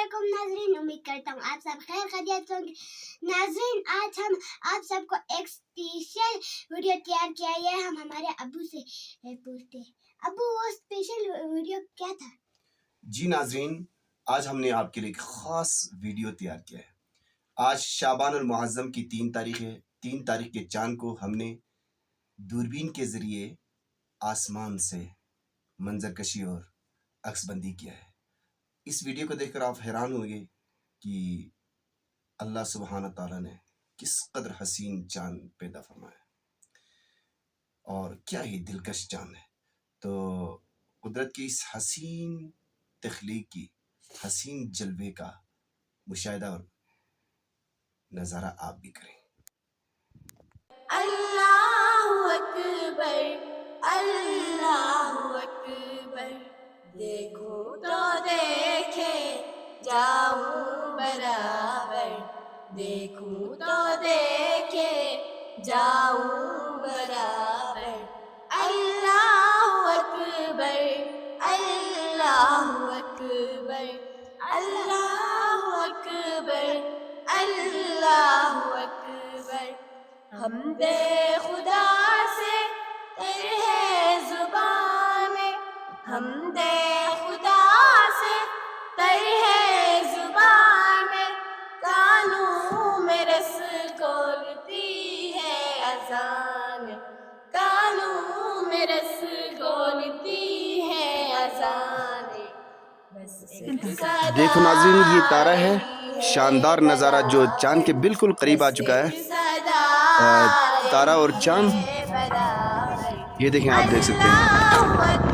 वालेकुम नाजरीन, उम्मीद करता हूँ आप सब खैर खैरियत होंगे। नाजरीन, आज हम आप सबको एक स्पेशल वीडियो तैयार किया है। हम हमारे अब्बू से पूछते हैं, अब्बू वो स्पेशल वीडियो क्या था? जी नाजरीन, आज हमने आपके लिए एक ख़ास वीडियो तैयार किया है। आज शाबान अल मुअज़्ज़म की 3 तारीख है। 3 तारीख के चाँद को हमने दूरबीन के ज़रिए आसमान से मंजरकशी और अक्सबंदी किया है। इस वीडियो को देखकर आप हैरान होंगे कि अल्लाह सुब्हान तआला ने किस कदर हसीन चाँद पैदा फरमाया और क्या ही दिलकश चाँद है। तो कुदरत की इस हसीन तख्लीक की हसीन जलवे का मुशाहिदा और नज़ारा आप भी करें। अल्लाहु अकबर, अल्लाहु अकबर, देखो तो देखे जाऊं बराबर, देखूं तो देखे जाऊं बराबर। अल्लाहु अकबर, अल्लाहु अकबर, अल्लाहु अकबर, अल्लाहु अकबर। हमदे खुदा से तरह जुबान में, हमदे खुदा से तरह जुबान में, कानों में रस घोलती है अज़ान, कानों में रस घोलती है अज़ान। देखो नाज़रीन, ये तारा है, शानदार नज़ारा जो चाँद के बिल्कुल करीब आ चुका है। तारा और चाँद, ये देखें, आप देख सकते हैं।